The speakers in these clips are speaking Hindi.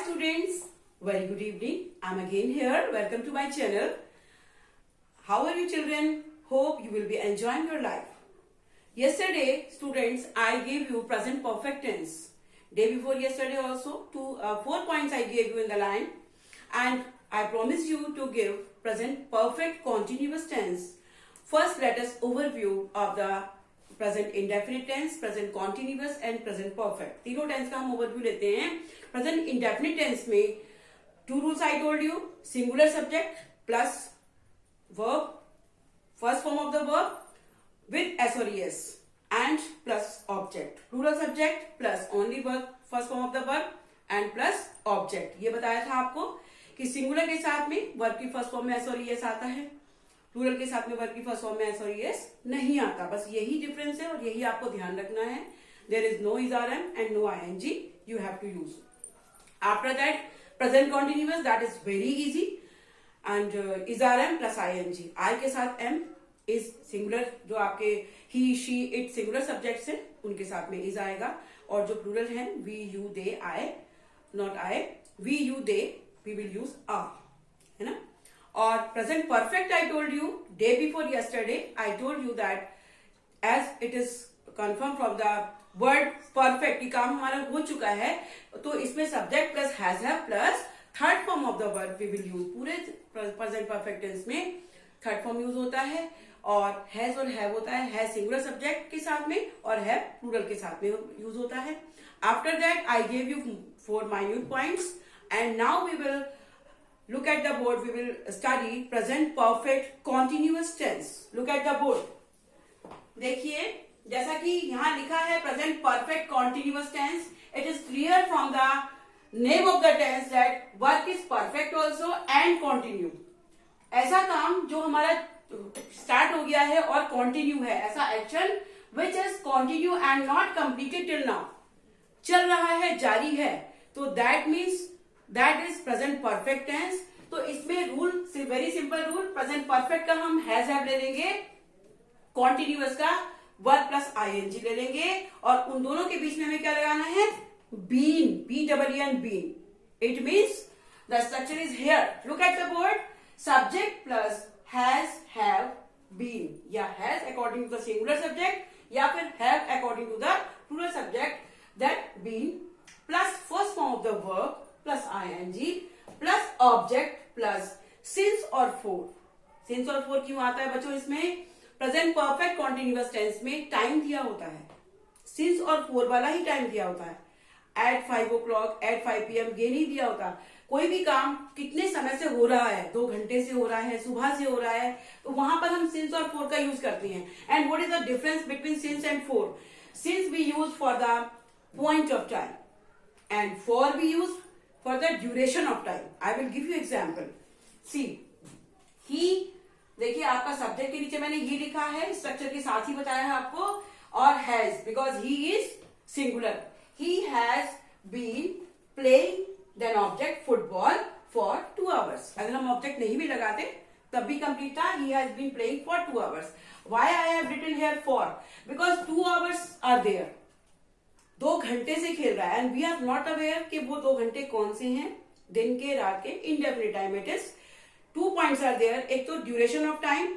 students, very good evening. I'm again here. Welcome to my channel. How are you children? Hope you will be enjoying your life. Yesterday, students, I gave you present perfect tense. Day before yesterday also, 4 points I gave you in the line. And I promised you to give present perfect continuous tense. First, let us overview of the present indefinite tense, present continuous and present perfect. तीनों टेंस का हम ओवरव्यू लेते हैं। प्रेजेंट इंडेफिनिट टेंस में two rules I told you, singular subject plus verb, first form of the verb with S और ES and plus object, plural subject plus only verb, first form of the verb and plus object. ये बताया था आपको कि सिंगुलर के साथ में वर्ब की फर्स्ट फॉर्म में एस और ईएस आता है, प्लूरल के साथ में वर्ब की फर्स्ट फॉर्म में एस और ईएस नहीं आता। बस यही डिफरेंस है और यही आपको ध्यान रखना है। There is no is are am and no ING, you have to use. After that present continuous, that is very easy and is are am plus ING. I के साथ एम इज सिंगुलर, जो आपके he she it singular subjects हैं उनके साथ में इज आएगा, और जो प्लूरल है we you they I, not I, we you they we will use are, है ना। और present perfect I told you day before yesterday, I told you that as it is confirm from the word perfect, ये काम हमारा हो चुका है, तो इसमें subject plus has have plus third form of the word we will use. पूरे प्रेजेंट परफेक्ट टेंस में थर्ड फॉर्म यूज होता है और हैज और हैव होता है। हैज सिंगुलर सब्जेक्ट के साथ में और हैव प्लूरल के साथ में यूज होता है। After that I gave you 4 minute points and now we will look at the board. We will study present perfect continuous tense. Look at the board. देखिए, जैसा कि यहाँ लिखा है present perfect continuous tense, it is clear from the name of the tense that work is perfect also and continue. ऐसा काम जो हमारा स्टार्ट हो गया है और कंटिन्यू है, ऐसा action which is continue and not completed till now, चल रहा है, जारी है, तो that means that is present perfect tense. तो इसमें rule very simple rule, present perfect का हम हैज हैव ले लेंगे, कॉन्टिन्यूअस का वर्ब प्लस आईएनजी ले लेंगे, और उन दोनों के बीच में हमें क्या लगाना है, been, B-E-E-N, been. It means the structure is here, look at the board, subject plus has have been, या has according to the singular subject या फिर have according to the plural subject, that been plus first form of the verb plus ING plus object plus since और फोर। सिंस और फोर क्यों आता है बच्चों? इसमें प्रेजेंट परफेक्ट कॉन्टिन्यूअस टेंस में टाइम दिया होता है, सिंस और फोर वाला ही टाइम दिया होता है। एट 5 o'clock, एट 5 PM ये नहीं दिया होता। कोई भी काम कितने समय से हो रहा है, 2 घंटे से हो रहा है, सुबह से हो रहा है, तो वहां पर हम सिंस और फोर का यूज करते हैं। And what is the difference between since and for? Since we use for the point of time and for we use for the duration of time. I will give you example. See, he, देखिए आपका सब्जेक्ट के नीचे मैंने ये लिखा है, स्ट्रक्चर के साथ ही बताया है आपको, और has, because he is singular. He has been playing then object football for 2 hours. अगर हम ऑब्जेक्ट नहीं भी लगाते तब भी कंप्लीट था। He has been playing for 2 hours. Why I have written here for? Because 2 hours are there. 2 घंटे से खेल रहा है, and we are not aware कि वो 2 घंटे कौन से हैं, दिन के, रात के, indefinite time. It is 2 points are there, एक तो duration of time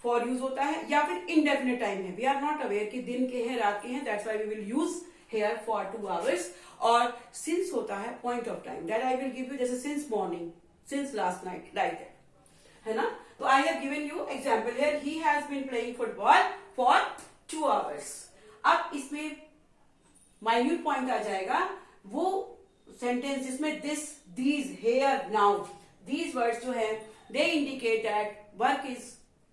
for use होता है, या फिर इनडेफिनिट टाइम है। वी आर नॉट अवेयर कि दिन के हैं, रात के हैं, that's why we will use here for 2 hours। और सिंस होता है point of time, that I will give you, जैसे since morning, since last night, like that, है ना। तो I have given you example here, he has been playing football for 2 hours। अब इसमें माइन्यूट पॉइंट आ जाएगा, वो सेंटेंस जिसमें this, these, here, now, these words जो है they indicate that work is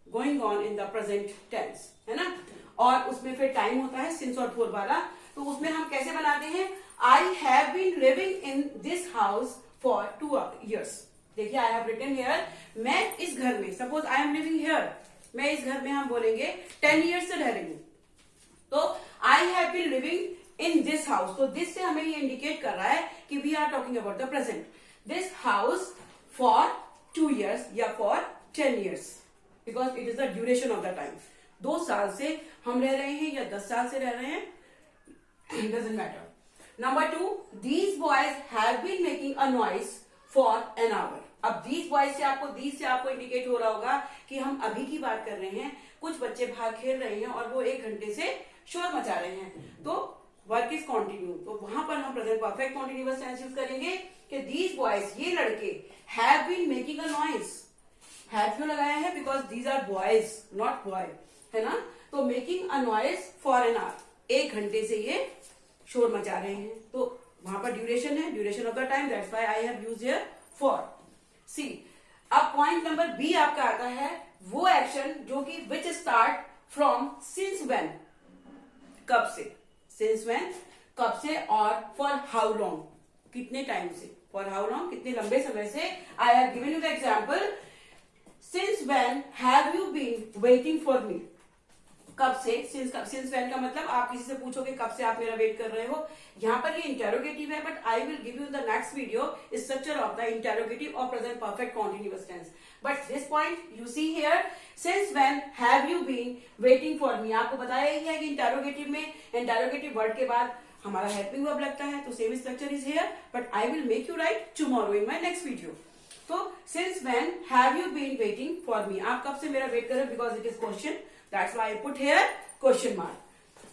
going on in the present tense, है ना। और उसमें फिर टाइम होता है सिंस और फोर वाला, तो उसमें हम कैसे बनाते हैं, I have been living in this house for 2 years। देखिए आई हैव रिटन हियर, मैं इस घर में, suppose I am living here, मैं इस घर में, हम बोलेंगे 10 years से रह रही हूं, तो I have been living in this house. तो दिस से हमें ये इंडिकेट कर रहा है कि we are talking about the present, this house for 2 years या for 10 years, because it is the duration of the time. 2 साल से हम रह रहे हैं या 10 साल से रह रहे हैं, doesn't matter. Number 2, these boys have been making a noise for an hour. अब these boys से आपको इंडिकेट हो रहा होगा कि हम अभी की बात कर रहे हैं. कुछ बच्चे बाहर खेल रहे हैं और वो 1 घंटे से शोर मचा रहे हैं. तो वर्क इज कॉन्टिन्यू. तो वहां पर हम present perfect continuous tense use करेंगे कि these boys, ये लड़के, have been making a noise. have क्यों लगाया है? Because these are boys, not boy, है ना. तो making a noise for an hour, 1 घंटे से ये शोर मचा रहे हैं. तो वहां पर ड्यूरेशन है, duration of the time, that's why I have used here for. See, अब पॉइंट नंबर बी आपका आता है वो एक्शन जो कि which start from since when, कब से, सिंस व्हेन कब से, और फॉर हाउ लॉन्ग, कितने टाइम से, फॉर हाउ लॉन्ग कितने लंबे समय से. I have given you the example, since when have you been waiting for me. कब से, सिंस व्हेन का मतलब आप किसी से पूछोगे कब से आप मेरा वेट कर रहे हो. यहाँ पर ये इंटेरोगेटिव है, but I will give you in the next video structure of the interrogative और present perfect continuous tense. But this point you see here, since when have you been waiting for me. आपको बताया ही है कि इंटेरोगेटिव में इंटेरोगेटिव वर्ड के बाद हमारा हेल्पिंग वर्ब लगता है, तो same structure is here, but I will make you write tomorrow in my next video. तो since when have you been waiting for me, आप कब से मेरा वेट कर रहे हो, because it is question, that's why I put here question mark.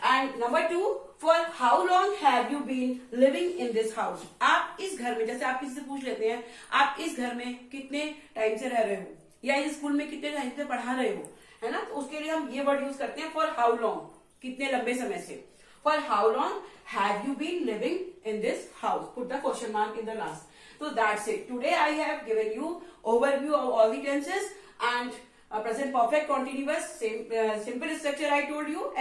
And number 2, for how long have you been living in this house. आप इस घर में, जैसे आप किसी से पूछ लेते हैं आप इस घर में कितने टाइम से रह रहे हो, या इस स्कूल में कितने टाइम से पढ़ा रहे हो, है ना. तो उसके लिए हम ये वर्ड यूज करते हैं फॉर हाउ लॉन्ग, कितने लंबे समय से. For how long have you been living in this house, put the question mark in the last. So that's it. Today I have given you overview of all the tenses and present perfect continuous, same simple structure I told you.